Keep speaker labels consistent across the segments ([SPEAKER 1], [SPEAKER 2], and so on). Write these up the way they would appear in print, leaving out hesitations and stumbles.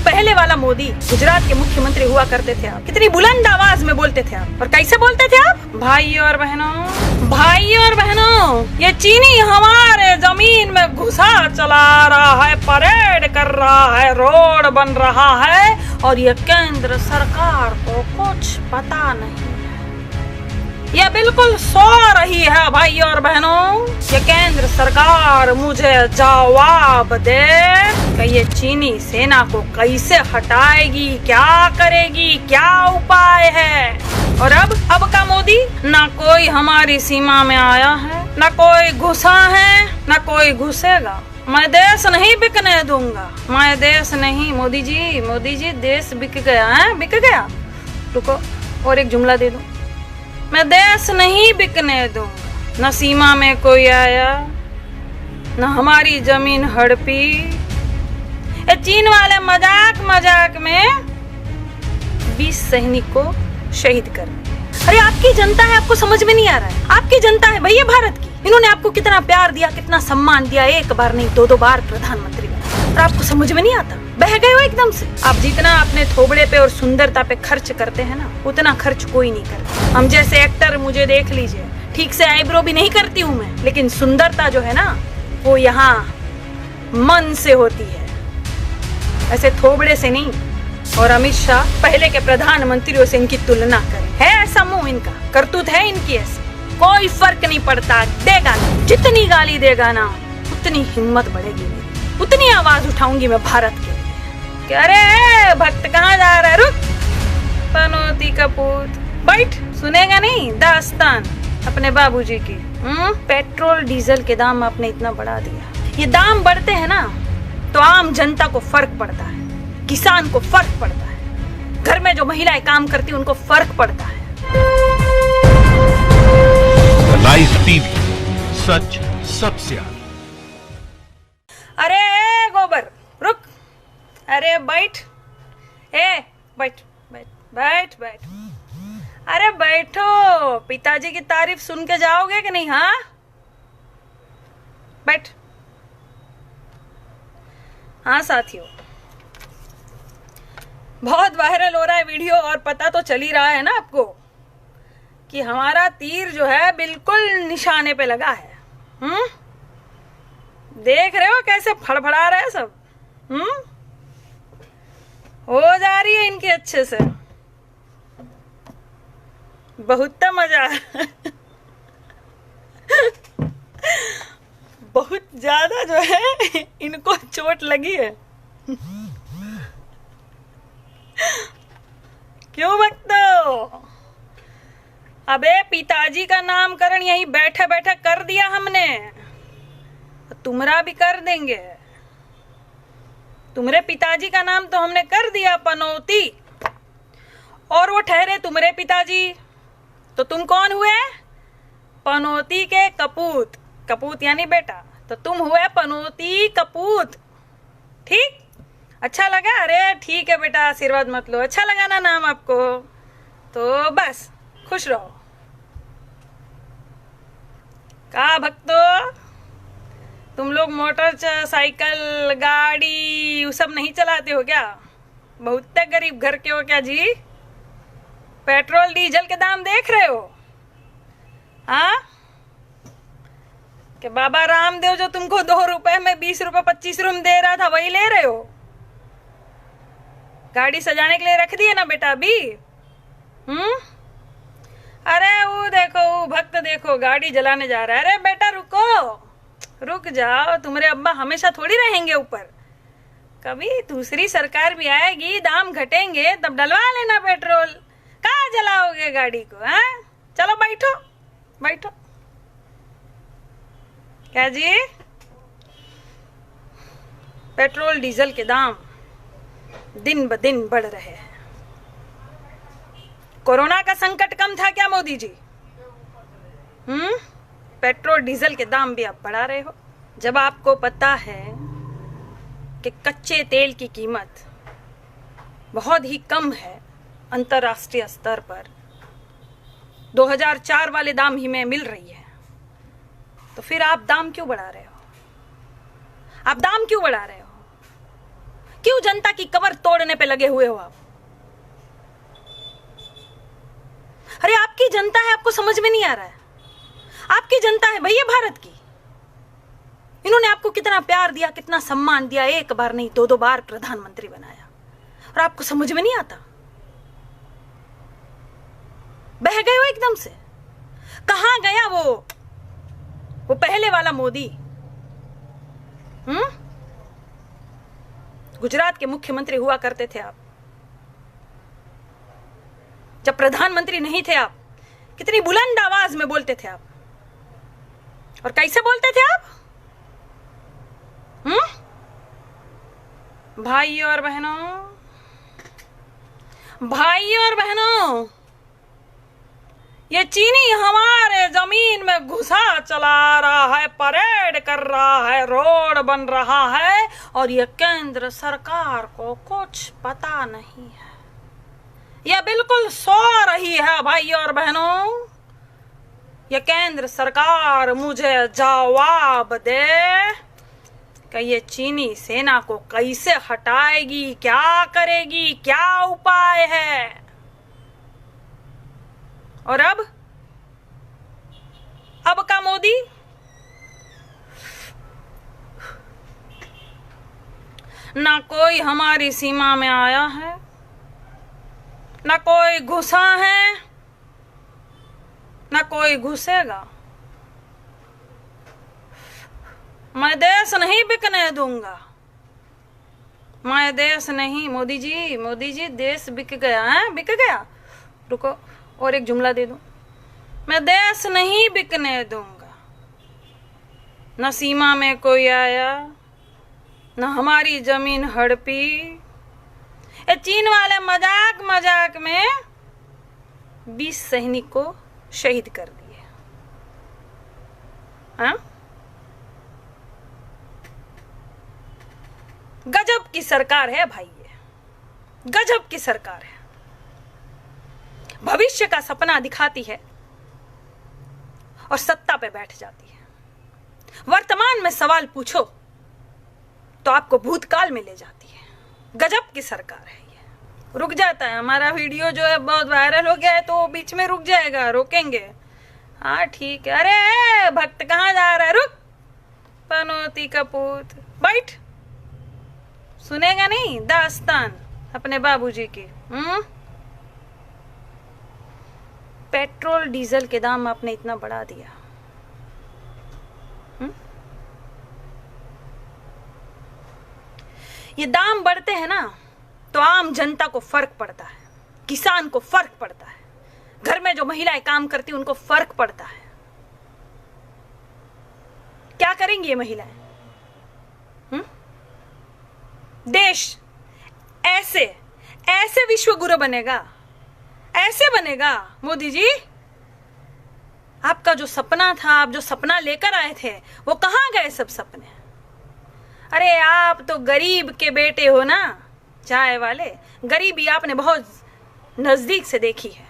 [SPEAKER 1] पहले वाला मोदी गुजरात के मुख्यमंत्री हुआ करते थे आप। कितनी बुलंद आवाज में बोलते थे आप, और कैसे बोलते थे आप? भाई और बहनों, ये चीनी हमारे जमीन में घुसा चला रहा है, परेड कर रहा है, रोड बन रहा है, और ये केंद्र सरकार को कुछ पता नहीं। ये बिल्कुल सो रही है भाई और बहनों। ये केंद्र सरकार मुझे जवाब दे कि ये चीनी सेना को कैसे हटाएगी, क्या करेगी, क्या उपाय है। और अब का मोदी, ना कोई हमारी सीमा में आया है, ना कोई घुसा है, ना कोई घुसेगा। मैं देश नहीं बिकने दूंगा, मैं देश नहीं। मोदी जी देश बिक गया है, बिक गया। रुको और एक जुमला दे दूं, मैं देश नहीं बिकने दूंगा। न सीमा में कोई आया, न हमारी जमीन हड़पी। ये चीन वाले मजाक में 20 सैनिक को शहीद कर दिया। अरे आपकी जनता है, आपको समझ में नहीं आ रहा है? आपकी जनता है भैया भारत की। इन्होंने आपको कितना प्यार दिया, कितना सम्मान दिया, एक बार नहीं 2-2 बार प्रधानमंत्री बना, और आपको समझ में नहीं आता। बह गए हो एकदम से। आप जितना अपने थोबड़े पे और सुंदरता पे खर्च करते हैं ना, उतना खर्च कोई नहीं करता। हम जैसे एक्टर, मुझे देख लीजिए, ठीक से आईब्रो भी नहीं करती हूँ मैं, लेकिन सुंदरता जो है ना, वो यहाँ मन से होती है, ऐसे थोबड़े से नहीं। और अमित शाह पहले के प्रधानमंत्रियों से इनकी तुलना करें, है ऐसा मुंह इनका, करतूत है इनकी ऐसी, कोई फर्क नहीं पड़ता। देगा ना, जितनी गाली देगा ना, उतनी हिम्मत बढ़ेगी, उतनी आवाज उठाऊंगी मैं भारत के लिए। अरे भक्त कहाँ जा रहा है? रुक, पनौती का पूत, बैठ। सुनेगा नहीं दास्तान अपने बाबूजी की। पेट्रोल डीजल के दाम आपने इतना बढ़ा दिया। ये दाम बढ़ते हैं ना, तो आम जनता को फर्क पड़ता है, किसान को फर्क पड़ता है, घर में जो महिलाएं काम करती हैं उनको फर्क पड़ता है।
[SPEAKER 2] लाइव टीवी, सच सबसे आगे।
[SPEAKER 1] अरे गोबर, रुक, अरे बैठ, बैठ। अरे बैठो, पिताजी की तारीफ सुन के जाओगे कि नहीं? हाँ, बैठ। हाँ साथियों, बहुत वायरल हो रहा है वीडियो, और पता तो चल ही रहा है ना आपको कि हमारा तीर जो है बिल्कुल निशाने पे लगा है। देख रहे हो कैसे फड़फड़ा रहे हैं सब। हो जा रही है इनकी अच्छे से, बहुत मजा बहुत ज्यादा जो है इनको चोट लगी है। क्यों भक्तो? अबे पिताजी का नामकरण यहीं बैठे बैठे कर दिया हमने, तुम्हारा भी कर देंगे। तुम्हारे पिताजी का नाम तो हमने कर दिया पनौती, और वो ठहरे तुम्हारे पिताजी, तो तुम कौन हुए? पनौती के कपूत। कपूत यानी बेटा, तो तुम हुए पनौती कपूत। ठीक, अच्छा लगा? अरे ठीक है बेटा, आशीर्वाद मत लो। अच्छा लगा ना नाम आपको? तो बस खुश रहो। का भक्तो, तुम लोग मोटरसाइकिल, गाड़ी, वो सब नहीं चलाते हो क्या? बहुत गरीब घर के हो क्या जी? पेट्रोल डीजल के दाम देख रहे हो? हाँ, कि बाबा रामदेव जो तुमको 2 रुपए में 20 रुपए 25 रुपए दे रहा था, वही ले रहे हो? गाड़ी सजाने के लिए रख दी है ना बेटा अभी? अरे वो देखो, वो भक्त देखो गाड़ी जलाने जा रहा है। अरे बेटा रुक जाओ, तुम्हारे अब्बा हमेशा थोड़ी रहेंगे ऊपर, कभी दूसरी सरकार भी आएगी, दाम घटेंगे, तब डलवा लेना पेट्रोल। कहाँ जलाओगे गाड़ी को? हाँ, चलो बैठो। क्या जी? पेट्रोल डीजल के दाम दिन ब दिन बढ़ रहे हैं। कोरोना का संकट कम था क्या मोदी जी? पेट्रोल डीजल के दाम भी आप बढ़ा रहे हो। जब आपको पता है कि कच्चे तेल की कीमत बहुत ही कम है अंतर्राष्ट्रीय स्तर पर, 2004 वाले दाम ही में मिल रही है, तो फिर आप दाम क्यों बढ़ा रहे हो? क्यों जनता की कमर तोड़ने पे लगे हुए हो आप? अरे आपकी जनता है, आपको समझ में नहीं आ रहा है? आपकी जनता है भैया भारत की। इन्होंने आपको कितना प्यार दिया, कितना सम्मान दिया, एक बार नहीं 2-2 बार प्रधानमंत्री बनाया, और आपको समझ में नहीं आता? बह गए हो एकदम से। कहां गया वो पहले वाला मोदी? गुजरात के मुख्यमंत्री हुआ करते थे आप, जब प्रधानमंत्री नहीं थे आप, कितनी बुलंद आवाज में बोलते थे आप। और कैसे बोलते थे आप? भाइयों और बहनों, ये चीनी हमारे जमीन में घुसा चला रहा है, परेड कर रहा है, रोड बन रहा है, और ये केंद्र सरकार को कुछ पता नहीं है। ये बिल्कुल सो रही है भाइयों और बहनों। ये केंद्र सरकार मुझे जवाब दे कि ये चीनी सेना को कैसे हटाएगी, क्या करेगी, क्या उपाय है। और अब का मोदी ना कोई हमारी सीमा में आया है, ना कोई घुसा है, ना कोई घुसेगा। मैं देश नहीं बिकने दूंगा, मैं देश नहीं। मोदी जी देश बिक गया है, बिक गया। रुको और एक जुमला दे दूं। मैं देश नहीं बिकने दूंगा। न सीमा में कोई आया, न हमारी जमीन हड़पी। ये चीन वाले मजाक में 20 सैनिक को शहीद कर दिए। हाँ? गजब की सरकार है भाई, ये गजब की सरकार है। भविष्य का सपना दिखाती है और सत्ता पे बैठ जाती है। वर्तमान में सवाल पूछो तो आपको भूतकाल में ले जाती है। गजब की सरकार है ये। रुक जाता है हमारा वीडियो जो है, बहुत वायरल हो गया है तो बीच में रुक जाएगा, रोकेंगे। हाँ ठीक है। अरे भक्त कहाँ जा रहा है? रुक पनौती का पूत, बैठ। सुनेगा नहीं दास्तान अपने बाबूजी की। पेट्रोल डीजल के दाम आपने इतना बढ़ा दिया। ये दाम बढ़ते हैं ना तो आम जनता को फर्क पड़ता है, किसान को फर्क पड़ता है, घर में जो महिलाएं काम करती हैं उनको फर्क पड़ता है। क्या करेंगी ये महिलाएं? देश ऐसे विश्व गुरु बनेगा, ऐसे बनेगा मोदी जी। आपका जो सपना था, आप जो सपना लेकर आए थे, वो कहां गए सब सपने? अरे आप तो गरीब के बेटे हो ना, चाय वाले। गरीबी आपने बहुत नजदीक से देखी है,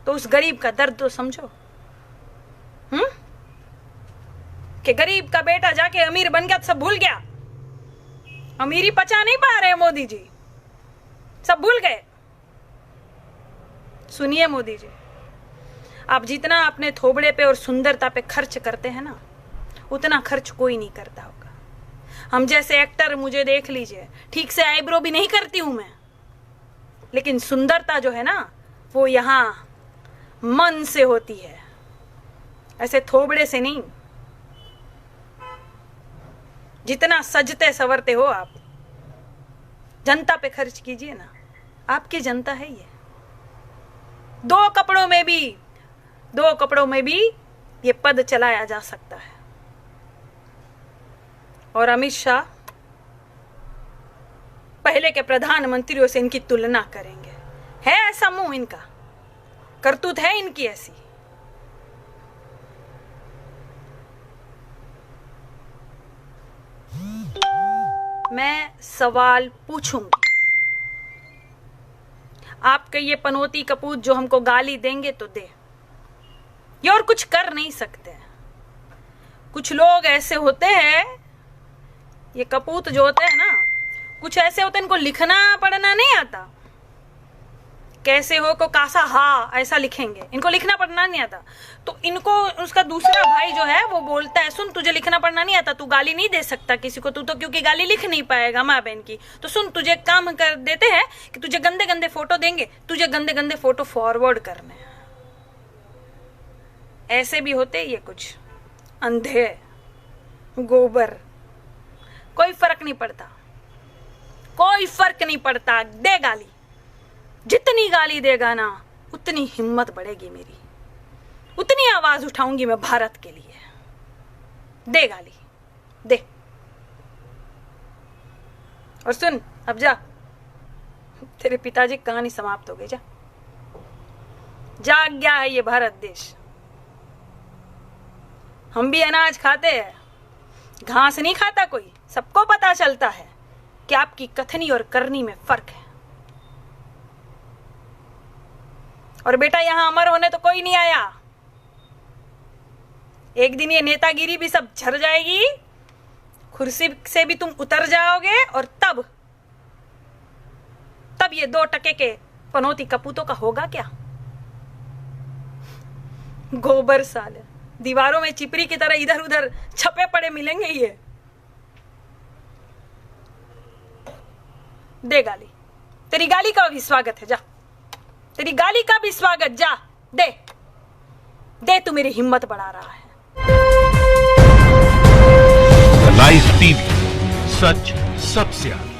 [SPEAKER 1] तो उस गरीब का दर्द तो समझो। कि गरीब का बेटा जाके अमीर बन गया तो सब भूल गया। अमीरी पचा नहीं पा रहे मोदी जी, सब भूल गए। सुनिए मोदी जी, आप जितना अपने थोबड़े पे और सुंदरता पे खर्च करते हैं ना, उतना खर्च कोई नहीं करता होगा। हम जैसे एक्टर, मुझे देख लीजिए, ठीक से आईब्रो भी नहीं करती हूं मैं, लेकिन सुंदरता जो है ना वो यहां मन से होती है, ऐसे थोबड़े से नहीं। जितना सजते संवरते हो आप, जनता पे खर्च कीजिए ना। आपकी जनता है ये। दो कपड़ों में भी ये पद चलाया जा सकता है। और अमित शाह पहले के प्रधानमंत्रियों से इनकी तुलना करेंगे। है ऐसा मुंह इनका, करतूत है इनकी ऐसी। मैं सवाल पूछूंगी, आपके ये पनौती कपूत जो हमको गाली देंगे तो दे, ये और कुछ कर नहीं सकते। कुछ लोग ऐसे होते हैं, ये कपूत जो होते हैं ना, कुछ ऐसे होते हैं इनको लिखना पढ़ना नहीं आता। कैसे हो को कासा हा ऐसा लिखेंगे, इनको लिखना पढ़ना नहीं आता। तो इनको उसका दूसरा भाई जो है वो बोलता है, सुन तुझे लिखना पढ़ना नहीं आता, तू गाली नहीं दे सकता किसी को, तू तो क्योंकि गाली लिख नहीं पाएगा माँ बहन की। तो सुन तुझे एक काम कर देते हैं कि तुझे गंदे गंदे फोटो देंगे, तुझे गंदे गंदे फोटो फॉरवर्ड करने हैं। ऐसे भी होते ये कुछ अंधे गोबर, कोई फर्क नहीं पड़ता, कोई फर्क नहीं पड़ता। दे गाली, जितनी गाली देगा ना उतनी हिम्मत बढ़ेगी मेरी, उतनी आवाज उठाऊंगी मैं भारत के लिए। दे गाली दे। और सुन अब जा, तेरे पिताजी की कहानी समाप्त हो गई। जा, जाग गया है ये भारत देश। हम भी अनाज खाते हैं, घास नहीं खाता कोई। सबको पता चलता है कि आपकी कथनी और करनी में फर्क है। और बेटा यहां अमर होने तो कोई नहीं आया। एक दिन ये नेतागिरी भी सब झड़ जाएगी, कुर्सी से भी तुम उतर जाओगे, और तब ये 2 टके के पनौती कपूतों का होगा क्या? गोबर साले, दीवारों में चिपरी की तरह इधर उधर छपे पड़े मिलेंगे ये। दे गाली, तेरी गाली का भी स्वागत है। जा, तेरी गाली का भी स्वागत। जा दे दे, तू मेरी हिम्मत बढ़ा रहा है।
[SPEAKER 2] लाइव टीवी, सच सबसे आगे।